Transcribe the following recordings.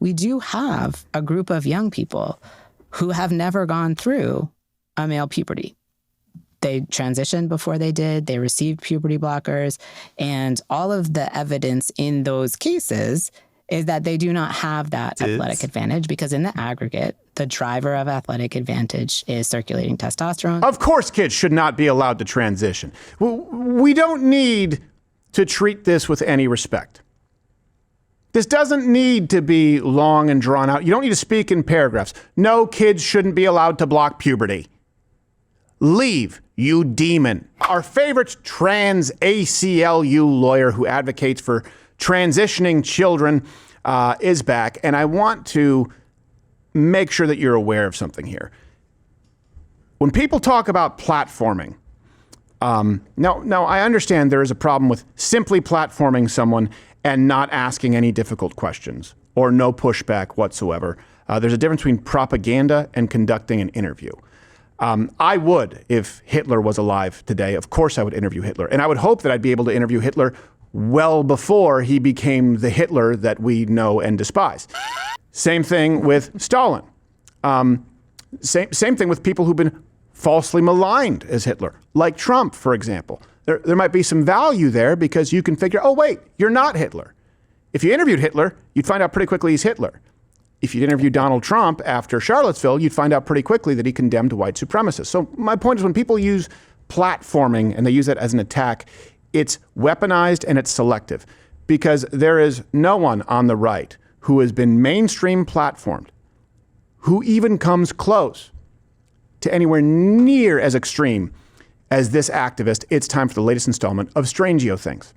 we do have a group of young people who have never gone through a male puberty. They transitioned before they did, they received puberty blockers, and all of the evidence in those cases is that they do not have that athletic advantage, because in the aggregate, the driver of athletic advantage is circulating testosterone. Of course, kids should not be allowed to transition. We don't need to treat this with any respect. This doesn't need to be long and drawn out. You don't need to speak in paragraphs. No, kids shouldn't be allowed to block puberty. Leave, you demon. Our favorite trans ACLU lawyer who advocates for transitioning children is back. And I want to make sure that you're aware of something here. When people talk about platforming, now I understand there is a problem with simply platforming someone and not asking any difficult questions or no pushback whatsoever. There's a difference between propaganda and conducting an interview. I would, if Hitler was alive today, of course I would interview Hitler. And I would hope that I'd be able to interview Hitler well before he became the Hitler that we know and despise. Same thing with Stalin. Same thing with people who've been falsely maligned as Hitler, like Trump, for example. There might be some value there because you can figure, oh, wait, you're not Hitler. If you interviewed Hitler, you'd find out pretty quickly he's Hitler. If you'd interviewed Donald Trump after Charlottesville, you'd find out pretty quickly that he condemned white supremacists. So my point is, when people use platforming and they use it as an attack, it's weaponized and it's selective, because there is no one on the right who has been mainstream platformed who even comes close to anywhere near as extreme as this activist. It's time for the latest installment of Strangio Things.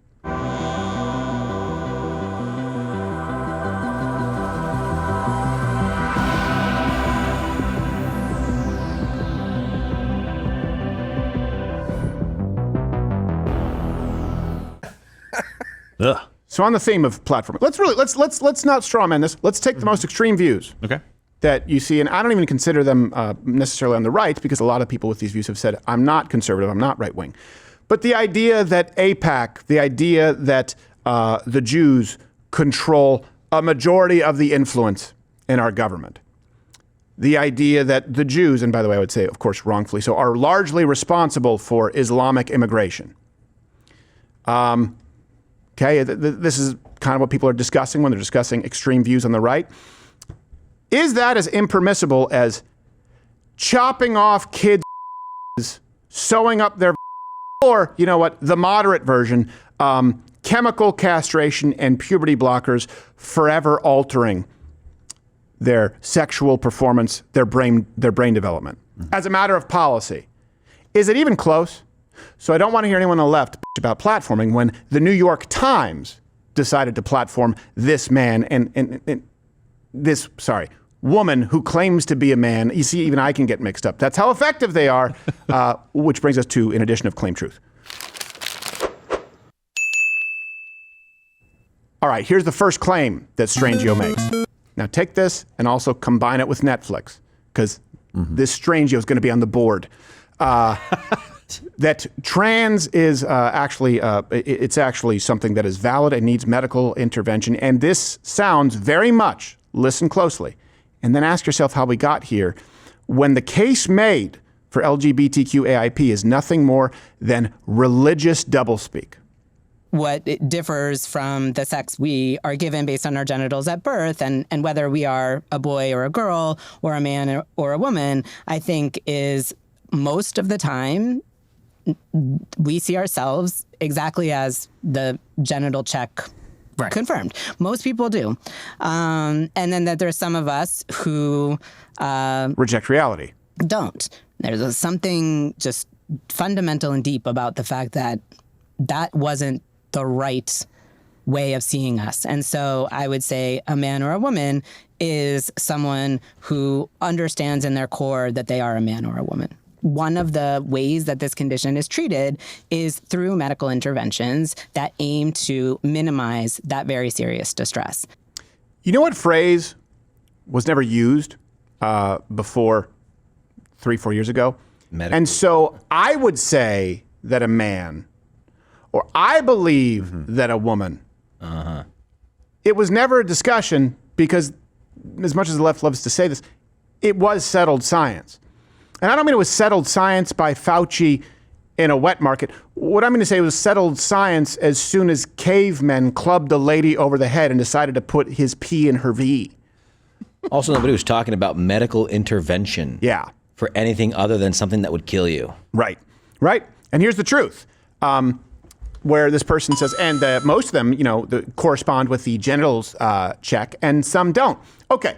Ugh. So on the theme of platforming, let's not straw man this. Let's take the most extreme views that you see, and I don't even consider them necessarily on the right, because a lot of people with these views have said, I'm not conservative, I'm not right wing. But the idea that AIPAC, the idea that the Jews control a majority of the influence in our government, the idea that the Jews, and by the way, I would say, of course, wrongfully so, are largely responsible for Islamic immigration. Okay, this is kind of what people are discussing when they're discussing extreme views on the right. Is that as impermissible as chopping off kids, sewing up their, or, you know what, the moderate version, chemical castration and puberty blockers forever altering their sexual performance, their brain development? As a matter of policy, is it even close? So I don't want to hear anyone on the left about platforming when the New York Times decided to platform this man and this woman who claims to be a man. You see, even I can get mixed up. That's how effective they are, which brings us to an edition of Claim Truth. All right, here's the first claim that Strangio makes. Now take this and also combine it with Netflix, because this Strangio is going to be on the board. That trans is it's actually something that is valid and needs medical intervention. And this sounds very much, listen closely, and then ask yourself how we got here, when the case made for LGBTQAIP is nothing more than religious doublespeak. What it differs from the sex we are given based on our genitals at birth, and whether we are a boy or a girl or a man or a woman, I think is most of the time we see ourselves exactly as the genital check confirmed. Most people do. And then that there's some of us who reject reality. Don't. There's something just fundamental and deep about the fact that that wasn't the right way of seeing us. And so I would say a man or a woman is someone who understands in their core that they are a man or a woman. One of the ways that this condition is treated is through medical interventions that aim to minimize that very serious distress. You know what phrase was never used before 3-4 years ago? Medical. And so I would say that a man, or I believe that a woman, it was never a discussion, because as much as the left loves to say this, it was settled science. And I don't mean it was settled science by Fauci in a wet market. What I mean to say was settled science as soon as cavemen clubbed a lady over the head and decided to put his P in her V. Also, nobody was talking about medical intervention. Yeah. For anything other than something that would kill you. Right. And here's the truth. Where this person says, and most of them, correspond with the genitals check, and some don't. Okay,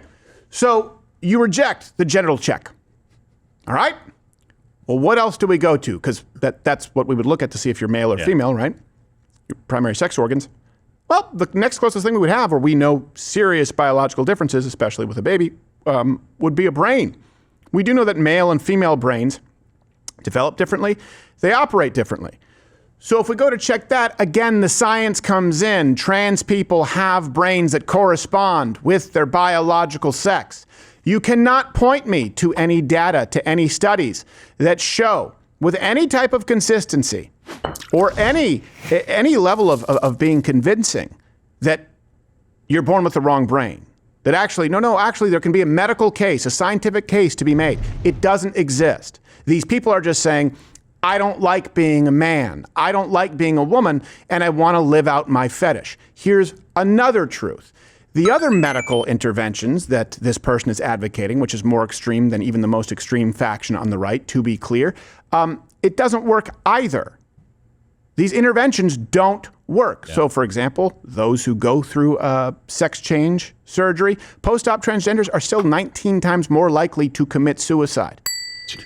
so you reject the genital check. All right? Well, what else do we go to? Because that's what we would look at to see if you're male or female, right? Your primary sex organs. Well, the next closest thing we would have where we know serious biological differences, especially with a baby, would be a brain. We do know that male and female brains develop differently. They operate differently. So if we go to check that, again, the science comes in. Trans people have brains that correspond with their biological sex. You cannot point me to any data, to any studies that show with any type of consistency or any level of being convincing that you're born with the wrong brain. That actually there can be a medical case, a scientific case to be made. It doesn't exist. These people are just saying, I don't like being a man. I don't like being a woman, and I want to live out my fetish. Here's another truth. The other medical interventions that this person is advocating, which is more extreme than even the most extreme faction on the right, to be clear, it doesn't work either. These interventions don't work. Yeah. So, for example, those who go through sex change surgery, post-op transgenders are still 19 times more likely to commit suicide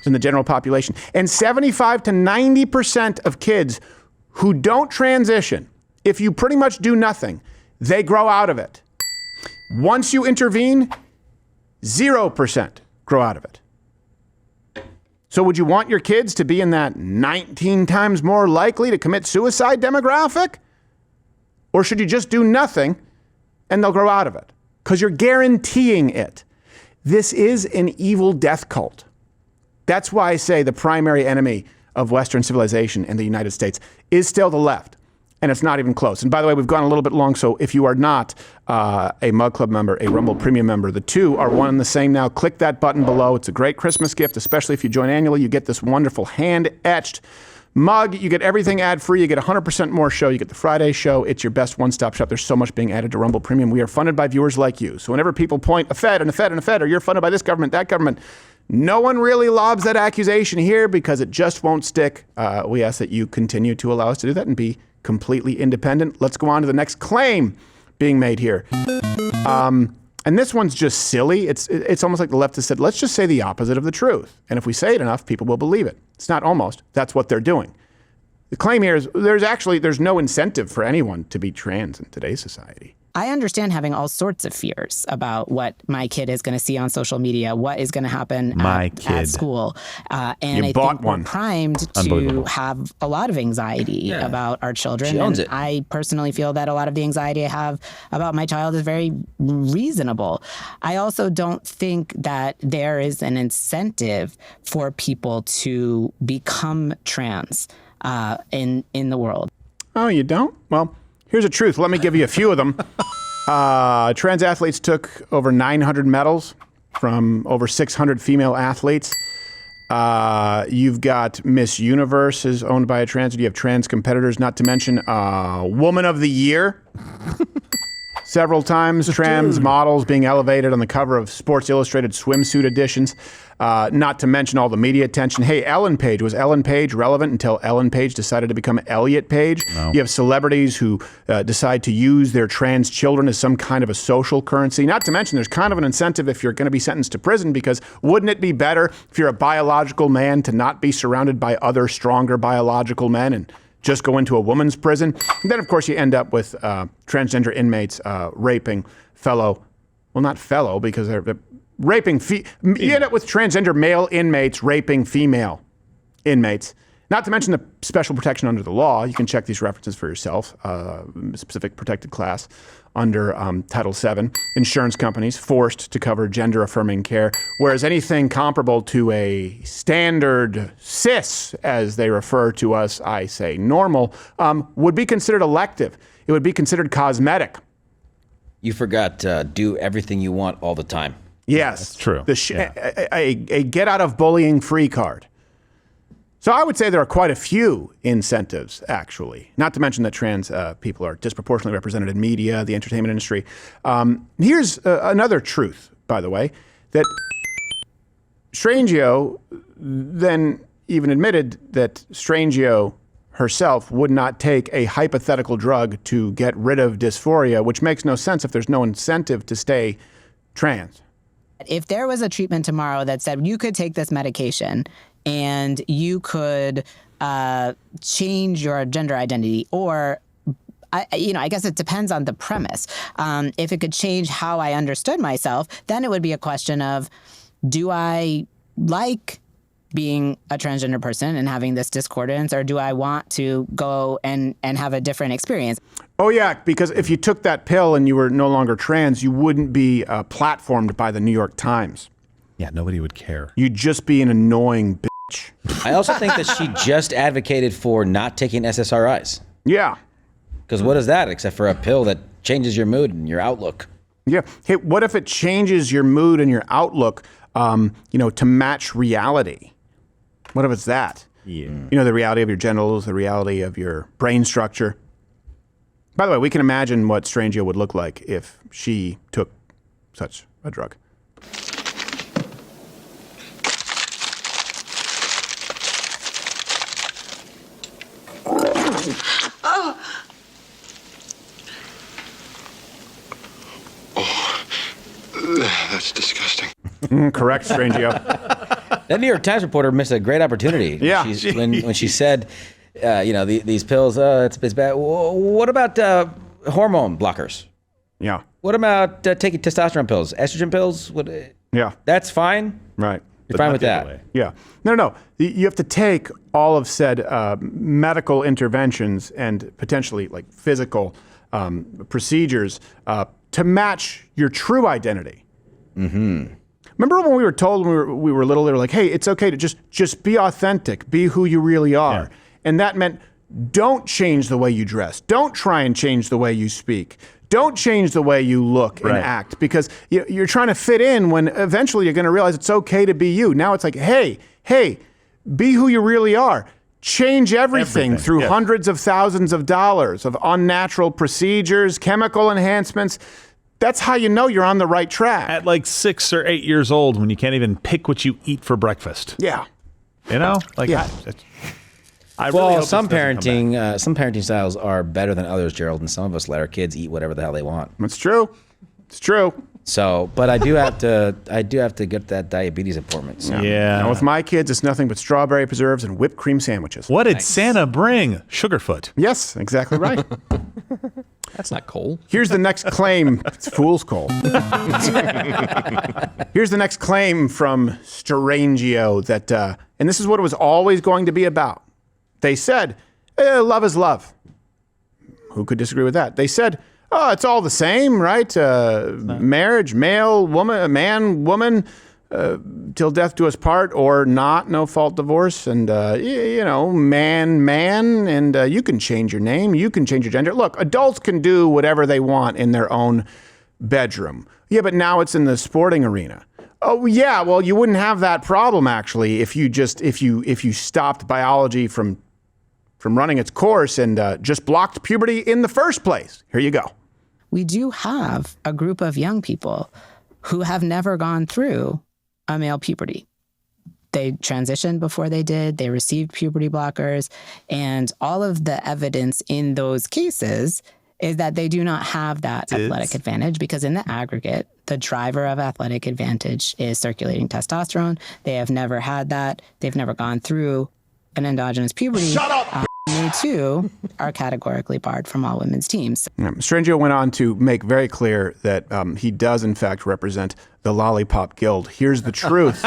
than the general population. And 75 to 90% of kids who don't transition, if you pretty much do nothing, they grow out of it. Once you intervene, 0% grow out of it. So would you want your kids to be in that 19 times more likely to commit suicide demographic? Or should you just do nothing and they'll grow out of it? Because you're guaranteeing it. This is an evil death cult. That's why I say the primary enemy of Western civilization in the United States is still the left. And it's not even close. And by the way, we've gone a little bit long, so if you are not a Mug Club member, a Rumble Premium member, the two are one and the same now. Click that button below. It's a great Christmas gift, especially if you join annually. You get this wonderful hand-etched mug. You get everything ad-free. You get 100% more show. You get the Friday show. It's your best one-stop shop. There's so much being added to Rumble Premium. We are funded by viewers like you. So whenever people point a Fed and a Fed and a Fed, or you're funded by this government, that government, no one really lobs that accusation here because it just won't stick. We ask that you continue to allow us to do that and be completely independent. Let's go on to the next claim being made here. And this one's just silly. It's almost like the left has said, let's just say the opposite of the truth. And if we say it enough, people will believe it. It's not almost. That's what they're doing. The claim here is there's no incentive for anyone to be trans in today's society. I understand having all sorts of fears about what my kid is going to see on social media, what is going to happen at school. And I think we're primed to have a lot of anxiety about our children. She owns it. I personally feel that a lot of the anxiety I have about my child is very reasonable. I also don't think that there is an incentive for people to become trans in the world. Oh, you don't? Well, here's the truth. Let me give you a few of them. Trans athletes took over 900 medals from over 600 female athletes. You've got Miss Universe is owned by a trans. You have trans competitors, not to mention Woman of the Year. Several times, trans models being elevated on the cover of Sports Illustrated swimsuit editions. Not to mention all the media attention. Hey, Ellen Page. Was Ellen Page relevant until Ellen Page decided to become Elliot Page? No. You have celebrities who decide to use their trans children as some kind of a social currency. Not to mention there's kind of an incentive if you're going to be sentenced to prison, because wouldn't it be better if you're a biological man to not be surrounded by other stronger biological men and just go into a woman's prison? And then, of course, you end up with transgender inmates raping not fellow, because they're raping, you end up with transgender male inmates raping female inmates. Not to mention the special protection under the law. You can check these references for yourself. Specific protected class under Title VII. Insurance companies forced to cover gender-affirming care, whereas anything comparable to a standard cis, as they refer to us, I say normal, would be considered elective. It would be considered cosmetic. You forgot do everything you want all the time. Yes. That's true. A get out of bullying free card. So I would say there are quite a few incentives, actually, not to mention that trans people are disproportionately represented in media, the entertainment industry. Here's another truth, by the way, that Strangio then even admitted that Strangio herself would not take a hypothetical drug to get rid of dysphoria, which makes no sense if there's no incentive to stay trans. If there was a treatment tomorrow that said you could take this medication and you could change your gender identity, or I guess it depends on the premise. If it could change how I understood myself, then it would be a question of, do I like being a transgender person and having this discordance, or do I want to go and have a different experience? Oh, yeah, because if you took that pill and you were no longer trans, you wouldn't be platformed by the New York Times. Yeah, nobody would care. You'd just be an annoying bitch. I also think that she just advocated for not taking SSRIs. Yeah. Because what is that except for a pill that changes your mood and your outlook? Yeah. Hey, what if it changes your mood and your outlook, to match reality? What if it's that? Yeah. The reality of your genitals, the reality of your brain structure. By the way, we can imagine what Strangio would look like if she took such a drug. That's disgusting. Correct, Strangio. That New York Times reporter missed a great opportunity. Yeah. When she said, these pills, it's bad. What about hormone blockers? Yeah. What about taking testosterone pills, estrogen pills? Yeah. That's fine. Right. You're fine with that. Yeah. No. You have to take all of said medical interventions and potentially like physical procedures to match your true identity. Mm-hmm. Remember when we were told when we were little, they were like, hey, it's okay to just be authentic, be who you really are. Yeah. And that meant don't change the way you dress. Don't try and change the way you speak. Don't change the way you look and act, because you're trying to fit in when eventually you're going to realize it's okay to be you. Now it's like, hey, be who you really are. Change everything through hundreds of thousands of dollars of unnatural procedures, chemical enhancements. That's how you know you're on the right track. At like 6 or 8 years old, when you can't even pick what you eat for breakfast. Yeah. Some parenting styles are better than others, Gerald, and some of us let our kids eat whatever the hell they want. That's true. It's true. So, but I do have to get that diabetes appointment. So. Yeah. Now with my kids, it's nothing but strawberry preserves and whipped cream sandwiches. What did Santa bring? Sugarfoot. Yes, exactly right. That's not coal. Here's the next claim. It's fool's coal. Here's the next claim from Strangio that, and this is what it was always going to be about. They said, love is love. Who could disagree with that? They said, oh, it's all the same, right? Marriage, male, woman, man, woman, till death do us part, or not, no fault divorce, and man, and you can change your name, you can change your gender. Look, adults can do whatever they want in their own bedroom. Yeah, but now it's in the sporting arena. Oh yeah, well you wouldn't have that problem actually if you stopped biology from running its course and just blocked puberty in the first place. Here you go. We do have a group of young people who have never gone through a male puberty. They transitioned before they did, they received puberty blockers, and all of the evidence in those cases is that they do not have that athletic advantage, because in the aggregate, the driver of athletic advantage is circulating testosterone. They have never had that. They've never gone through an endogenous puberty. Shut up! They, too, are categorically barred from all women's teams. Strangio went on to make very clear that he does, in fact, represent the Lollipop Guild. Here's the truth.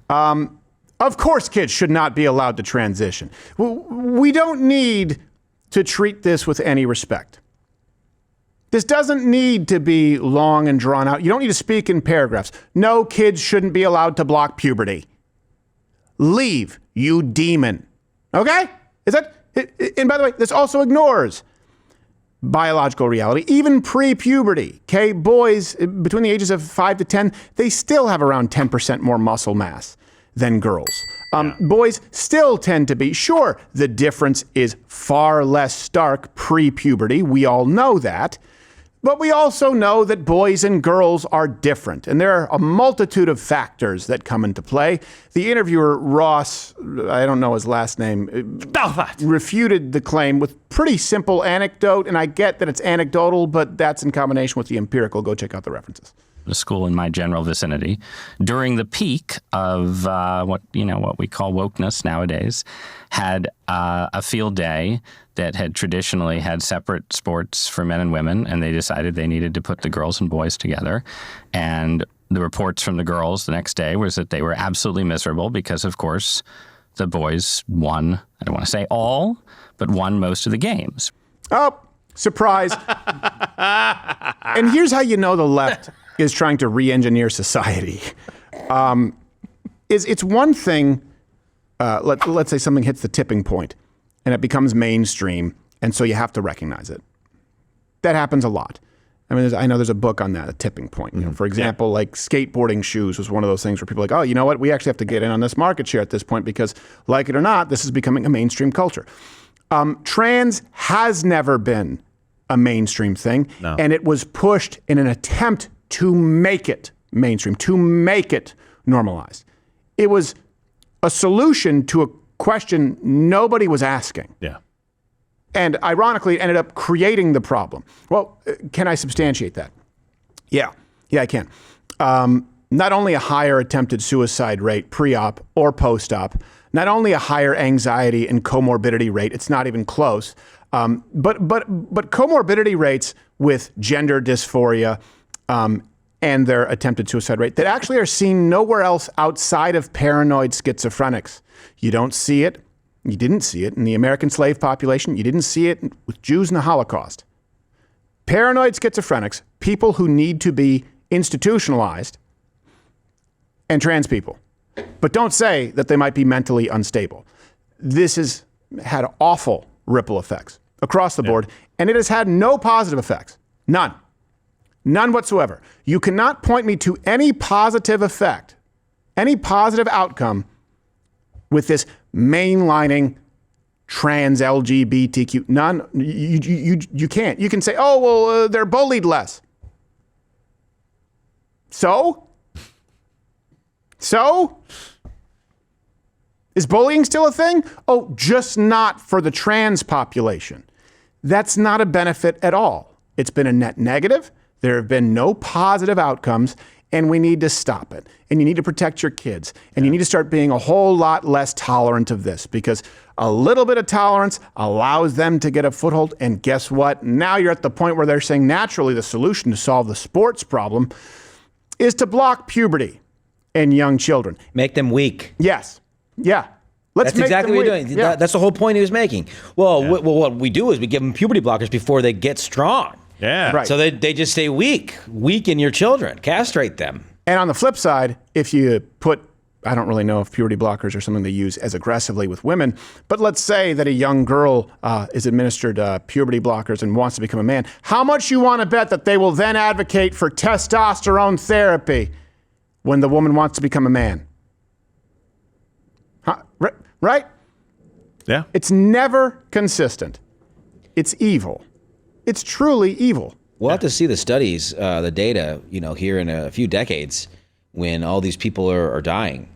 Of course, kids should not be allowed to transition. We don't need to treat this with any respect. This doesn't need to be long and drawn out. You don't need to speak in paragraphs. No, kids shouldn't be allowed to block puberty. Leave, you demon. Okay? Is that? And by the way, this also ignores biological reality, even pre-puberty. Okay, boys between the ages of 5 to 10, they still have around 10% more muscle mass than girls. Boys still tend to be, sure, the difference is far less stark pre-puberty. We all know that. But we also know that boys and girls are different, and there are a multitude of factors that come into play. The interviewer, Ross, I don't know his last name, refuted the claim with pretty simple anecdote, and I get that it's anecdotal, but that's in combination with the empirical. Go check out the references. A school in my general vicinity during the peak of what we call wokeness nowadays had a field day that had traditionally had separate sports for men and women, and they decided they needed to put the girls and boys together. And the reports from the girls the next day was that they were absolutely miserable because, of course, the boys won, I don't want to say all, but won most of the games. Oh, surprise. And here's how you know the left is trying to re-engineer society. It's one thing, let's say something hits the tipping point and it becomes mainstream, and so you have to recognize it. That happens a lot. I mean, I know there's a book on that, a tipping point. You know, for example, like skateboarding shoes was one of those things where people are like, oh, you know what? We actually have to get in on this market share at this point because, like it or not, this is becoming a mainstream culture. Trans has never been a mainstream thing, and it was pushed in an attempt to make it mainstream, to make it normalized. It was a solution to a question nobody was asking. Yeah. And ironically, it ended up creating the problem. Well, can I substantiate that? Yeah, I can. Not only a higher attempted suicide rate pre-op or post-op, not only a higher anxiety and comorbidity rate, it's not even close, but comorbidity rates with gender dysphoria and their attempted suicide rate that actually are seen nowhere else outside of paranoid schizophrenics. You don't see it. You didn't see it in the American slave population. You didn't see it with Jews in the Holocaust. Paranoid schizophrenics, people who need to be institutionalized, and trans people. But don't say that they might be mentally unstable. This has had awful ripple effects across the board, and it has had no positive effects. None. None whatsoever. You cannot point me to any positive effect, any positive outcome with this mainlining trans LGBTQ. None. You can't. You can say, oh, well, they're bullied less. So? Is bullying still a thing? Oh, just not for the trans population. That's not a benefit at all. It's been a net negative. There have been no positive outcomes, and we need to stop it. And you need to protect your kids. And you need to start being a whole lot less tolerant of this, because a little bit of tolerance allows them to get a foothold. And guess what? Now you're at the point where they're saying naturally the solution to solve the sports problem is to block puberty in young children. Make them weak. Yes. Yeah. That's exactly what you're doing. Yeah. That's the whole point he was making. Well, what we do is we give them puberty blockers before they get strong. Yeah. Right. So they just stay weak. Weaken your children. Castrate them. And on the flip side, if you put, I don't really know if puberty blockers are something they use as aggressively with women, but let's say that a young girl is administered puberty blockers and wants to become a man. How much you want to bet that they will then advocate for testosterone therapy when the woman wants to become a man? Huh? Right? Yeah. It's never consistent. It's evil. It's truly evil. We'll have to see the studies, the data, here in a few decades when all these people are dying.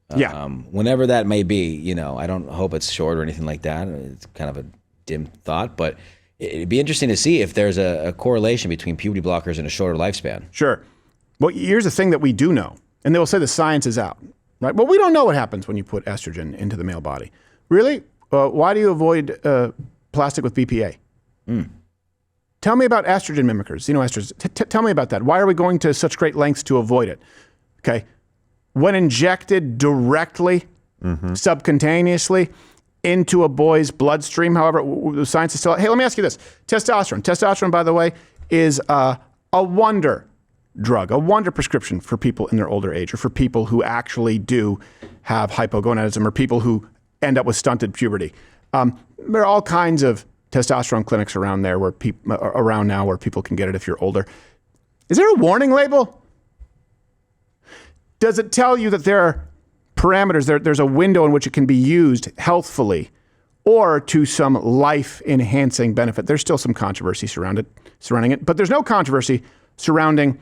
Whenever that may be, I don't hope it's short or anything like that. It's kind of a dim thought, but it'd be interesting to see if there's a correlation between puberty blockers and a shorter lifespan. Sure. Well, here's the thing that we do know, and they will say the science is out, right? Well, we don't know what happens when you put estrogen into the male body. Really? Why do you avoid plastic with BPA? Tell me about estrogen mimickers, xenoesters. Tell me about that. Why are we going to such great lengths to avoid it? Okay. When injected directly, subcutaneously, into a boy's bloodstream, however, the science is still... Hey, let me ask you this. Testosterone. Testosterone, by the way, is a wonder drug, a wonder prescription for people in their older age, or for people who actually do have hypogonadism, or people who end up with stunted puberty. There are all kinds of testosterone clinics around there where around now where people can get it if you're older. Is there a warning label? Does it tell you that there are parameters, there's a window in which it can be used healthfully or to some life-enhancing benefit? There's still some controversy surrounding it, but there's no controversy surrounding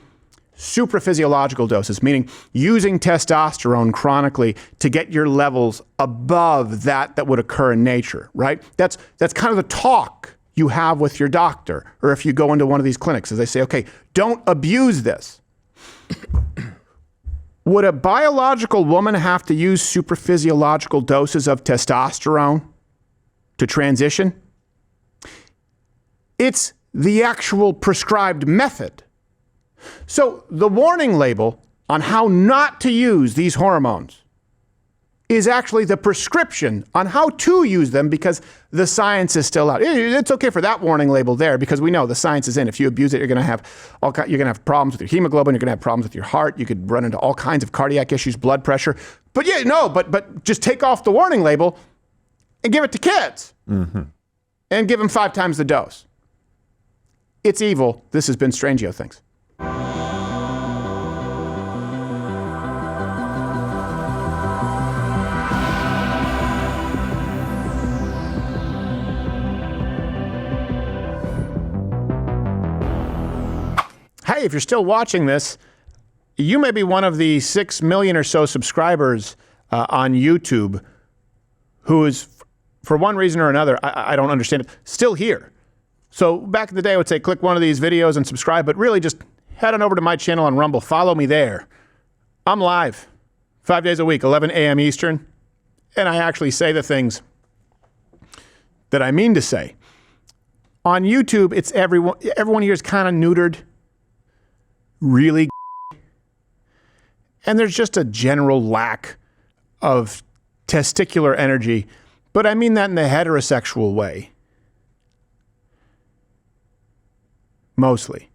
supraphysiological doses, meaning using testosterone chronically to get your levels above that would occur in nature, right? That's kind of the talk you have with your doctor, or if you go into one of these clinics, as they say, okay, don't abuse this. Would a biological woman have to use supraphysiological doses of testosterone to transition? It's the actual prescribed method. So the warning label on how not to use these hormones is actually the prescription on how to use them, because the science is still out. It's okay for that warning label there because we know the science is in. If you abuse it, you're going to have problems with your hemoglobin. You're going to have problems with your heart. You could run into all kinds of cardiac issues, blood pressure. But but just take off the warning label and give it to kids and give them 5 times the dose. It's evil. This has been Strangio Things. Hey, if you're still watching this, you may be one of the 6 million or so subscribers on YouTube who is, for one reason or another, I don't understand it, still here. So back in the day, I would say click one of these videos and subscribe, but really just head on over to my channel on Rumble. Follow me there. I'm live 5 days a week, 11 a.m. Eastern, and I actually say the things that I mean to say. On YouTube, it's everyone here is kind of neutered. Really, and there's just a general lack of testicular energy, but I mean that in the heterosexual way. Mostly.